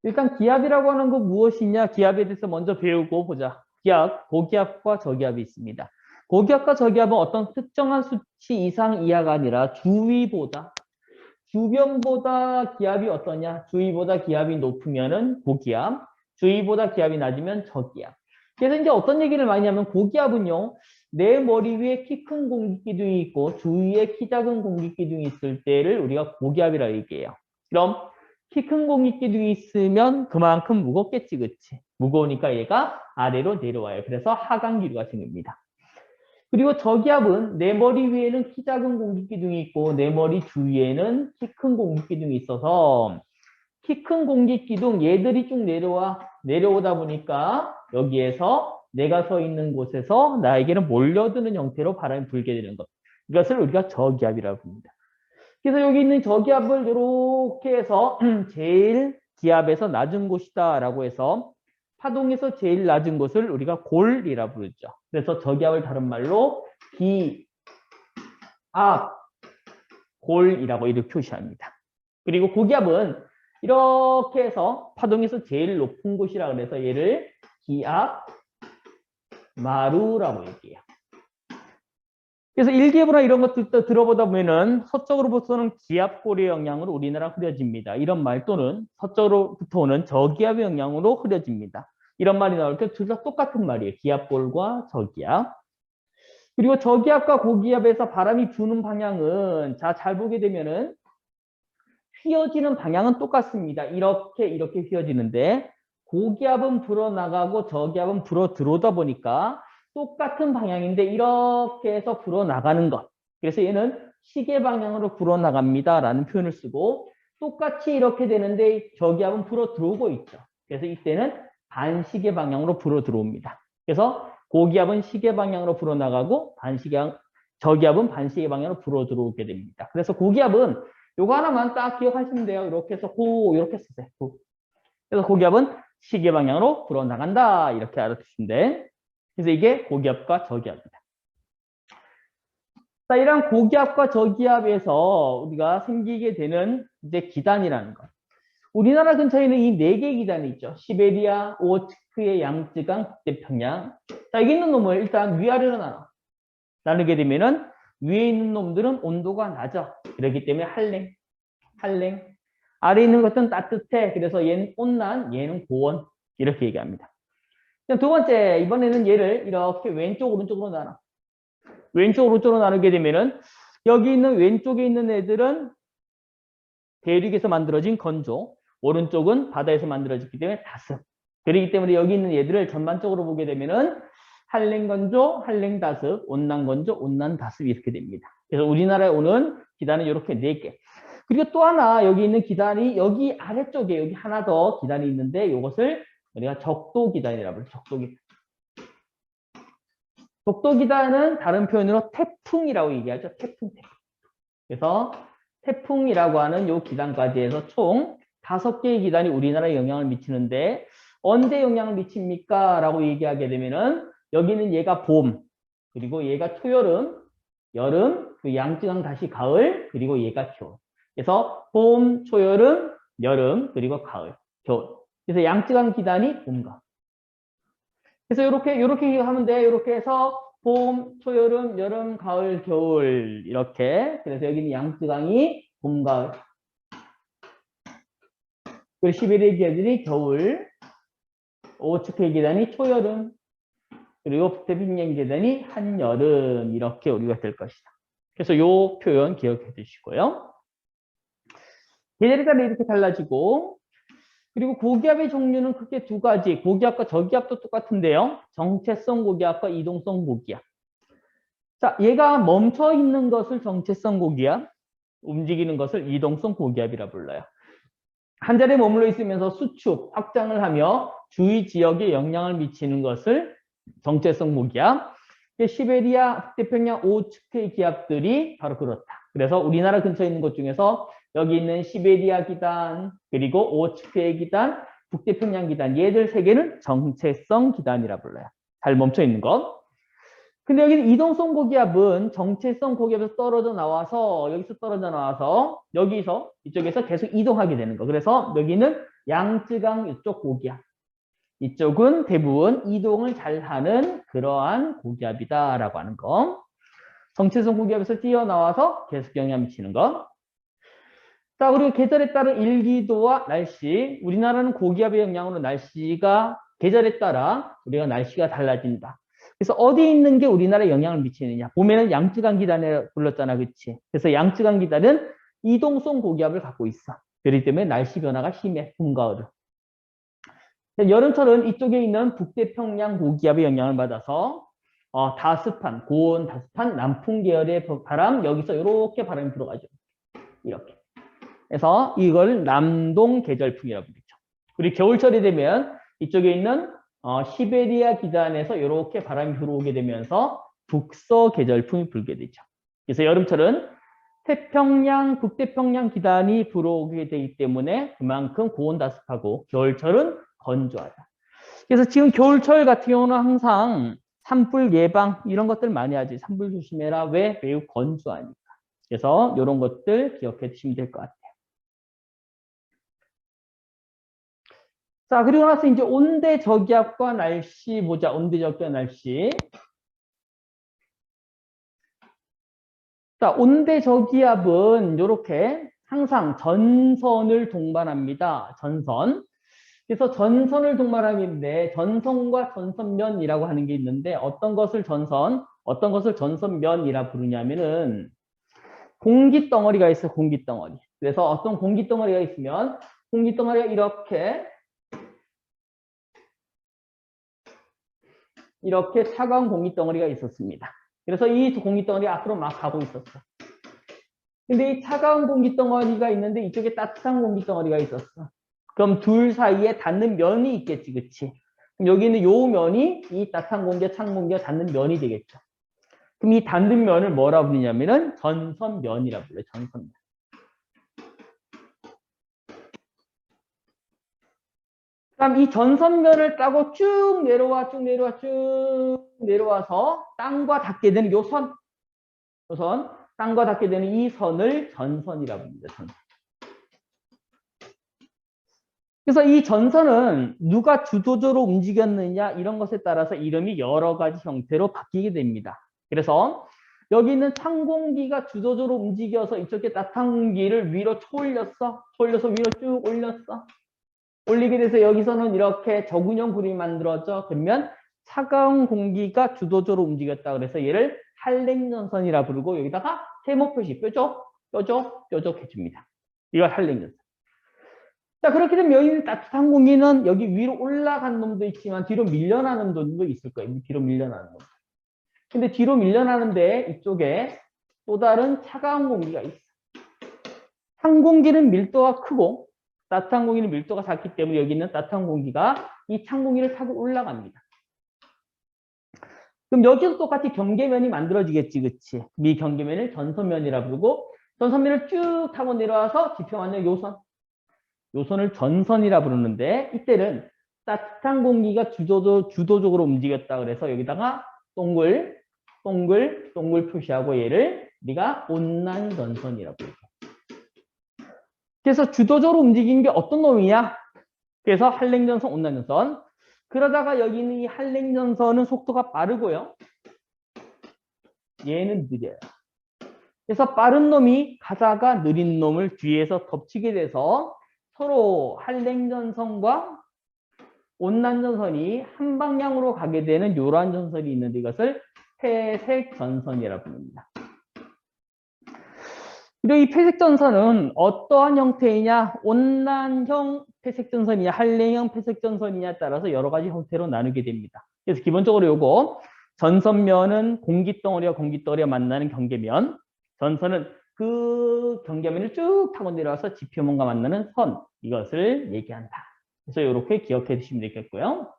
일단 기압이라고 하는 거 무엇이냐? 기압에 대해서 먼저 배우고 보자. 기압, 고기압과 저기압이 있습니다. 고기압과 저기압은 어떤 특정한 수치 이상 이하가 아니라 주변보다 기압이 어떠냐? 주위보다 기압이 높으면은 고기압, 주위보다 기압이 낮으면 저기압. 그래서 이제 어떤 얘기를 많이 하면 고기압은요, 내 머리 위에 키 큰 공기기둥이 있고 주위에 키 작은 공기기둥이 있을 때를 우리가 고기압이라고 얘기해요. 그럼 키 큰 공기기둥이 있으면 그만큼 무겁겠지, 그치? 무거우니까 얘가 아래로 내려와요. 그래서 하강기류가 생깁니다. 그리고 저기압은 내 머리 위에는 키 작은 공기기둥이 있고 내 머리 주위에는 키 큰 공기기둥이 있어서 키 큰 공기기둥 얘들이 쭉 내려오다 보니까 여기에서 내가 서 있는 곳에서 나에게는 몰려드는 형태로 바람이 불게 되는 것. 이것을 우리가 저기압이라고 합니다. 그래서 여기 있는 저기압을 이렇게 해서 제일 기압에서 낮은 곳이다라고 해서 파동에서 제일 낮은 곳을 우리가 골이라 부르죠. 그래서 저기압을 다른 말로 기압, 골이라고 이렇게 표시합니다. 그리고 고기압은 이렇게 해서 파동에서 제일 높은 곳이라 그래서 얘를 기압, 마루라고 얘기해요. 그래서 일기예보나 이런 것들 들어보다 보면은 서쪽으로부터는 기압골의 영향으로 우리나라 흐려집니다. 이런 말 또는 서쪽으로부터 오는 저기압의 영향으로 흐려집니다. 이런 말이 나올 때 둘 다 똑같은 말이에요. 기압골과 저기압. 그리고 저기압과 고기압에서 바람이 부는 방향은 자, 잘 보게 되면은 휘어지는 방향은 똑같습니다. 이렇게 휘어지는데 고기압은 불어나가고 저기압은 불어 들어오다 보니까 똑같은 방향인데 이렇게 해서 불어나가는 것. 그래서 얘는 시계 방향으로 불어나갑니다. 라는 표현을 쓰고 똑같이 이렇게 되는데 저기압은 불어 들어오고 있죠. 그래서 이때는 반시계 방향으로 불어 들어옵니다. 그래서 고기압은 시계 방향으로 불어나가고 저기압은 반시계 방향으로 불어 들어오게 됩니다. 그래서 고기압은 요거 하나만 딱 기억하시면 돼요. 이렇게 해서 이렇게 쓰세요. 그래서 고기압은 시계 방향으로 불어나간다. 이렇게 알아두시면 돼. 그래서 이게 고기압과 저기압입니다. 자, 이런 고기압과 저기압에서 우리가 생기게 되는 이제 기단이라는 것. 우리나라 근처에는 이 4개의 기단이 있죠. 시베리아, 오호츠크의 양쯔강, 북태평양. 자, 여기 있는 놈을 일단 위아래로 나누게 되면은 위에 있는 놈들은 온도가 낮아. 그렇기 때문에 한랭. 아래에 있는 것은 따뜻해. 그래서 얘는 온난, 얘는 고온. 이렇게 얘기합니다. 두 번째, 이번에는 얘를 이렇게 왼쪽, 오른쪽으로 왼쪽, 오른쪽으로 나누게 되면은 여기 있는 왼쪽에 있는 애들은 대륙에서 만들어진 건조, 오른쪽은 바다에서 만들어졌기 때문에 다습. 그렇기 때문에 여기 있는 얘들을 전반적으로 보게 되면은 한랭건조, 한랭다습, 온난건조, 온난다습 이렇게 됩니다. 그래서 우리나라에 오는 기단은 이렇게 4개. 그리고 또 하나 여기 있는 기단이 여기 아래쪽에 여기 하나 더 기단이 있는데 이것을 우리가 적도기단이라고 해요. 적도기단. 적도기단은 다른 표현으로 태풍이라고 얘기하죠. 태풍. 그래서 태풍이라고 하는 이 기단까지 해서 총 5개의 기단이 우리나라에 영향을 미치는데 언제 영향을 미칩니까? 라고 얘기하게 되면은 여기는 얘가 봄, 그리고 얘가 초여름, 여름, 그 양쯔강 다시 가을, 그리고 얘가 겨울. 그래서 봄, 초여름, 여름, 그리고 가을, 겨울. 그래서 양쯔강 기단이 봄과. 그래서 이렇게 하면 돼. 이렇게 해서 봄, 초여름, 여름, 가을, 겨울 이렇게. 그래서 여기는 양쯔강이 봄, 가을. 그리고 시베리아 기단이 겨울, 오호츠크 기단이 초여름, 그리고 북태평양 기단이 한여름 이렇게 우리가 될 것이다. 그래서 이 표현 기억해 두시고요. 계절에 따라 이렇게 달라지고 그리고 고기압의 종류는 크게 2가지. 고기압과 저기압도 똑같은데요. 정체성 고기압과 이동성 고기압. 자, 얘가 멈춰 있는 것을 정체성 고기압, 움직이는 것을 이동성 고기압이라 불러요. 한 자리에 머물러 있으면서 수축, 확장을 하며 주위 지역에 영향을 미치는 것을 정체성 고기압. 시베리아, 북태평양, 오호츠크의 기압들이 바로 그렇다. 그래서 우리나라 근처에 있는 것 중에서 여기 있는 시베리아 기단, 그리고 오호츠크의 기단, 북태평양 기단, 얘들 3개는 정체성 기단이라 불러요. 잘 멈춰 있는 것. 근데 여기는 이동성 고기압은 정체성 고기압에서 떨어져 나와서 여기서 떨어져 나와서 여기서 이쪽에서 계속 이동하게 되는 거. 그래서 여기는 양쯔강 이쪽 고기압. 이쪽은 대부분 이동을 잘하는 그러한 고기압이다라고 하는 거. 정체성 고기압에서 뛰어나와서 계속 영향 미치는 거. 자, 그리고 계절에 따른 일기도와 날씨. 우리나라는 고기압의 영향으로 날씨가 계절에 따라 우리가 날씨가 달라진다. 그래서 어디 있는 게 우리나라에 영향을 미치느냐. 보면은 양쯔강 기단에 불렀잖아, 그치? 그래서 양쯔강 기단은 이동성 고기압을 갖고 있어. 그렇기 때문에 날씨 변화가 심해, 봄, 가을은. 여름철은 이쪽에 있는 북태평양 고기압의 영향을 받아서 다습한, 고온, 다습한 남풍 계열의 바람, 여기서 이렇게 바람이 불어가죠. 이렇게. 그래서 이걸 남동 계절풍이라고 부르죠. 그리고 겨울철이 되면 이쪽에 있는 시베리아 기단에서 이렇게 바람이 불어오게 되면서 북서 계절풍이 불게 되죠. 그래서 여름철은 태평양, 북태평양 기단이 불어오게 되기 때문에 그만큼 고온다습하고 겨울철은 건조하다. 그래서 지금 겨울철 같은 경우는 항상 산불 예방 이런 것들 많이 하지. 산불 조심해라. 왜? 매우 건조하니까. 그래서 이런 것들 기억해 두시면 될 것 같아요. 자, 그리고 나서 이제 온대 저기압과 날씨 보자. 온대 저기압과 날씨. 자, 온대 저기압은 이렇게 항상 전선을 동반합니다. 전선. 그래서 전선을 동반하는데 전선과 전선면이라고 하는 게 있는데 어떤 것을 전선, 어떤 것을 전선면이라 부르냐면은 공기덩어리가 있어, 공기덩어리. 그래서 어떤 공기덩어리가 있으면 공기덩어리가 이렇게 차가운 공기덩어리가 있었습니다. 그래서 이 공기덩어리가 앞으로 막 가고 있었어. 근데 이 차가운 공기덩어리가 있는데 이쪽에 따뜻한 공기덩어리가 있었어. 그럼 둘 사이에 닿는 면이 있겠지, 그치? 그럼 여기 있는 요 면이 이 따뜻한 공기와 찬 공기가 닿는 면이 되겠죠. 그럼 이 닿는 면을 뭐라 부르냐면은 전선면이라고 불러요, 전선면. 그럼 이 전선면을 따고 쭉 내려와서 땅과 닿게 되는 요 선, 땅과 닿게 되는 이 선을 전선이라고 합니다. 전선. 그래서 이 전선은 누가 주도적으로 움직였느냐 이런 것에 따라서 이름이 여러 가지 형태로 바뀌게 됩니다. 그래서 여기 있는 찬 공기가 주도적으로 움직여서 이쪽에 따뜻한 공기를 위로 초올렸어. 초올려서 위로 쭉 올렸어. 올리게 돼서 여기서는 이렇게 저근형 구름이 만들어져. 그러면 차가운 공기가 주도적으로 움직였다. 그래서 얘를 한랭전선이라 부르고 여기다가 세모 표시 뾰족 해줍니다. 이걸 한랭전선. 자, 그렇게 되면 여기 있는 따뜻한 공기는 여기 위로 올라간 놈도 있지만 뒤로 밀려나는 놈도 있을 거예요. 뒤로 밀려나는 놈. 근데 뒤로 밀려나는데 이쪽에 또 다른 차가운 공기가 있어. 찬 공기는 밀도가 크고 따뜻한 공기는 밀도가 작기 때문에 여기 있는 따뜻한 공기가 이 찬 공기를 타고 올라갑니다. 그럼 여기도 똑같이 경계면이 만들어지겠지, 그치? 이 경계면을 전선면이라 부르고 전선면을 쭉 타고 내려와서 지평하는 요선. 요선을 전선이라 부르는데 이때는 따뜻한 공기가 주도적으로 움직였다 그래서 여기다가 동글 표시하고 얘를 우리가 온난전선이라고 해요. 그래서 주도적으로 움직인 게 어떤 놈이냐? 그래서 한랭전선, 온난전선. 그러다가 여기 있는 이 한랭전선은 속도가 빠르고요. 얘는 느려요. 그래서 빠른 놈이 가다가 느린 놈을 뒤에서 덮치게 돼서 서로 한랭전선과 온난전선이 한 방향으로 가게 되는 이러한 전선이 있는데 이것을 회색전선이라고 부릅니다. 그리고 이 회색전선은 어떠한 형태이냐, 온난형 회색전선이냐, 한랭형 회색전선이냐에 따라서 여러 가지 형태로 나누게 됩니다. 그래서 기본적으로 요거 전선면은 공기덩어리와 공기덩어리가 만나는 경계면, 전선은 그 경계면을 쭉 타고 내려와서 지표면과 만나는 선, 이것을 얘기한다. 그래서 이렇게 기억해 두시면 되겠고요.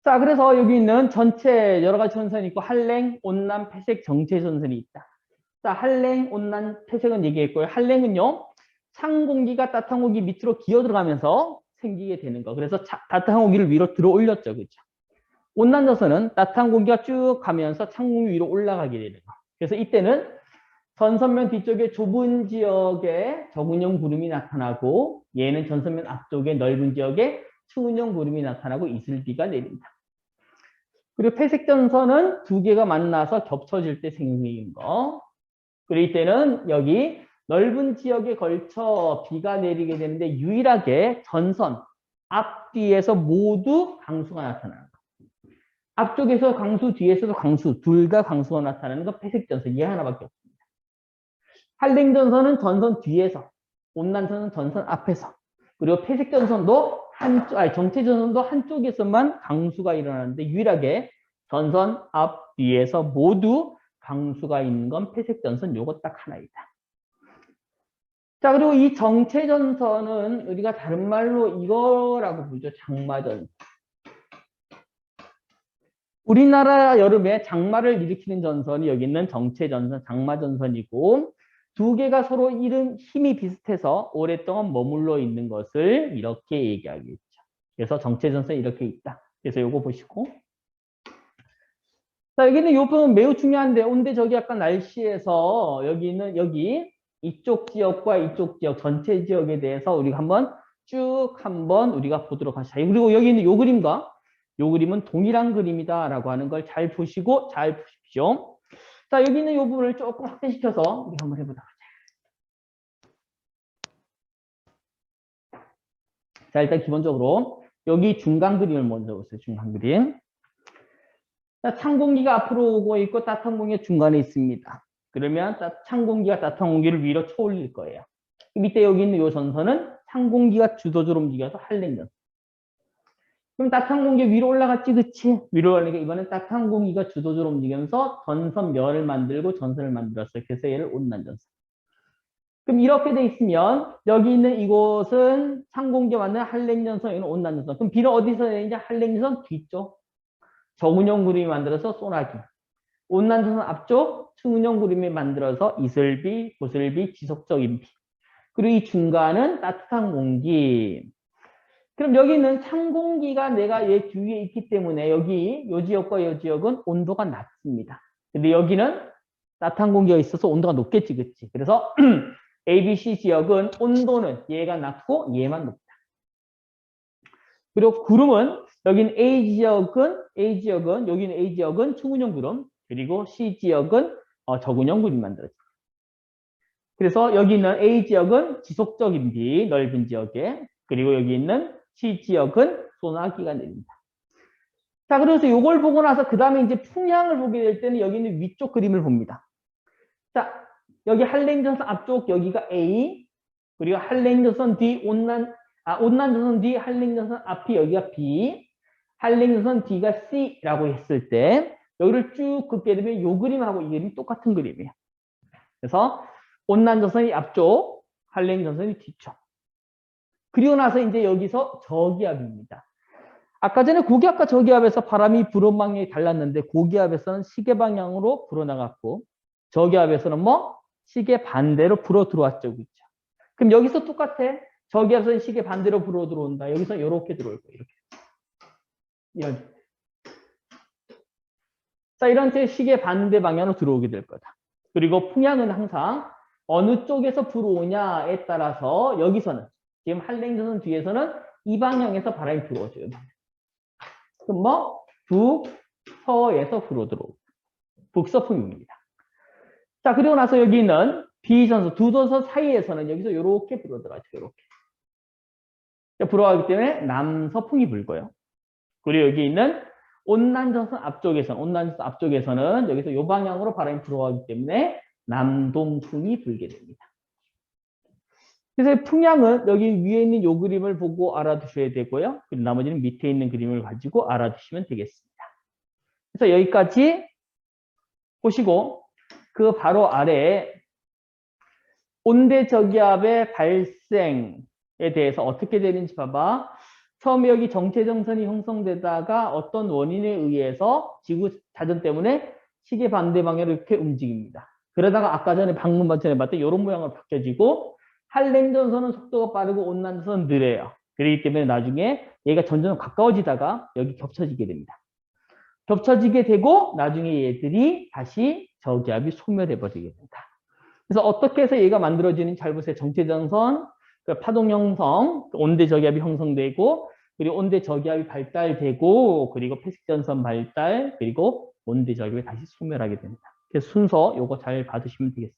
자, 그래서 여기 있는 전체 여러 가지 전선이 있고 한랭, 온난, 회색, 정체 전선이 있다. 자, 한랭, 온난, 회색은 얘기했고요. 한랭은요, 찬 공기가 따뜻한 공기 밑으로 기어 들어가면서 생기게 되는 거. 그래서 따뜻한 공기를 위로 들어 올렸죠. 그렇죠? 온난전선은 따뜻한 공기가 쭉 가면서 찬 공기 위로 올라가게 되는 거. 그래서 이때는 전선면 뒤쪽에 좁은 지역에 적은형 구름이 나타나고 얘는 전선면 앞쪽에 넓은 지역에 충은형 구름이 나타나고 이슬비가 내린다. 그리고 회색 전선은 두 개가 만나서 겹쳐질 때 생기는 거. 그럴 때는 여기 넓은 지역에 걸쳐 비가 내리게 되는데 유일하게 전선 앞뒤에서 모두 강수가 나타나는 거. 앞쪽에서 강수, 뒤에서도 강수, 둘 다 강수가 나타나는 건 회색 전선. 얘 하나밖에 없습니다. 한랭 전선은 전선 뒤에서, 온난선은 전선 앞에서, 그리고 회색 전선도 정체 전선도 한쪽에서만 강수가 일어나는데 유일하게 전선 앞, 뒤에서 모두 강수가 있는 건 회색 전선 요거 딱 하나이다. 자, 그리고 이 정체 전선은 우리가 다른 말로 이거라고 부르죠. 장마전선. 우리나라 여름에 장마를 일으키는 전선이 여기 있는 정체 전선, 장마 전선이고 두 개가 서로 힘이 비슷해서 오랫동안 머물러 있는 것을 이렇게 얘기하겠죠. 그래서 정체 전선이 이렇게 있다. 그래서 요거 보시고. 자, 여기는 요 부분 매우 중요한데 온대 저기 약간 날씨에서 여기는 여기 이쪽 지역과 이쪽 지역 전체 지역에 대해서 우리가 한번 우리가 보도록 하자. 그리고 여기 있는 요 그림과 요 그림은 동일한 그림이다라고 하는 걸 잘 보시고 잘 보십시오. 자, 여기 있는 요 부분을 조금 확대시켜서 우리 한번 해보도록 하자. 자, 일단 기본적으로 여기 중간 그림을 먼저 보세요. 중간 그림. 자, 찬 공기가 앞으로 오고 있고 따뜻한 공기가 중간에 있습니다. 그러면 찬 공기가 따뜻한 공기를 위로 쳐올릴 거예요. 밑에 여기 있는 요 전선은 찬 공기가 주도적으로 움직여서 한랭전선. 그럼 따뜻한 공기 위로 올라갔지, 그치? 위로 올라가니까 이번엔 따뜻한 공기가 주도적으로 움직이면서 전선면을 만들고 전선을 만들었어요. 그래서 얘를 온난전선. 그럼 이렇게 돼 있으면 여기 있는 이곳은 찬 공기가 만든 한랭전선, 여기는 온난전선. 그럼 비는 어디서 내리냐? 한랭전선 뒤쪽. 적은형 구름이 만들어서 소나기. 온난전선 앞쪽 충은형 구름이 만들어서 이슬비, 보슬비, 지속적인 비. 그리고 이 중간은 따뜻한 공기. 그럼 여기는 찬 공기가 내가 얘 주위에 있기 때문에 여기 이 지역과 이 지역은 온도가 낮습니다. 근데 여기는 따뜻한 공기가 있어서 온도가 높겠지, 그치? 그래서 A, B, C 지역은 온도는 얘가 낮고 얘만 높다. 그리고 구름은 여기는 A 지역은 여기는 A 지역은 충은형 구름, 그리고 C 지역은 적은형 구름이 만들어집니다. 그래서 여기 있는 A 지역은 지속적인 비, 넓은 지역에, 그리고 여기 있는 C 지역은 소나기가 내립니다. 자, 그래서 이걸 보고 나서 그 다음에 이제 풍향을 보게 될 때는 여기 있는 위쪽 그림을 봅니다. 자, 여기 한랭전선 앞쪽 여기가 A, 그리고 한랭전선 뒤 온난전선 뒤 한랭전선 앞이 여기가 B, 한랭전선 D가 C라고 했을 때 여기를 쭉 긋게 되면 이 그림하고 이 그림이 똑같은 그림이에요. 그래서 온난전선이 앞쪽, 한랭전선이 뒤쪽. 그리고 나서 이제 여기서 저기압입니다. 아까 전에 고기압과 저기압에서 바람이 불어 방향이 달랐는데 고기압에서는 시계 방향으로 불어나갔고 저기압에서는 시계 반대로 불어 들어왔죠. 그렇죠? 그럼 여기서 똑같아. 저기압에서는 시계 반대로 불어 들어온다. 여기서 이렇게 들어올 거예요. 이렇게. 자, 이런 채 시계 반대 방향으로 들어오게 될 거다. 그리고 풍향은 항상 어느 쪽에서 불어오냐에 따라서 여기서는 지금 한랭전선 뒤에서는 이 방향에서 바람이 불어줘요. 그럼 북서에서 불어 들어오고 북서풍입니다. 자, 그리고 나서 여기 있는 B전선 두 도서 사이에서는 여기서 이렇게 불어 들어가죠. 이렇게 불어가기 때문에 남서풍이 불고요. 그리고 여기 있는 온난전선 앞쪽에서는 여기서 이 방향으로 바람이 불어가기 때문에 남동풍이 불게 됩니다. 그래서 풍향은 여기 위에 있는 이 그림을 보고 알아두셔야 되고요. 그리고 나머지는 밑에 있는 그림을 가지고 알아두시면 되겠습니다. 그래서 여기까지 보시고 그 바로 아래에 온대저기압의 발생에 대해서 어떻게 되는지 봐봐. 처음에 여기 정체전선이 형성되다가 어떤 원인에 의해서 지구 자전 때문에 시계 반대 방향으로 이렇게 움직입니다. 그러다가 아까 전에 방금 전에 봤던 이런 모양으로 바뀌어지고 한랭전선은 속도가 빠르고 온난전선은 느려요. 그렇기 때문에 나중에 얘가 점점 가까워지다가 여기 겹쳐지게 됩니다. 겹쳐지게 되고 나중에 얘들이 다시 저기압이 소멸해 버리게 된다. 그래서 어떻게 해서 얘가 만들어지는지 잘 보세요. 정체전선, 그 파동 형성, 온대 저기압이 형성되고, 그리고 온대 저기압이 발달되고, 그리고 폐식전선 발달, 그리고 온대 저기압이 다시 소멸하게 됩니다. 그래서 순서 요거 잘 받으시면 되겠습니다.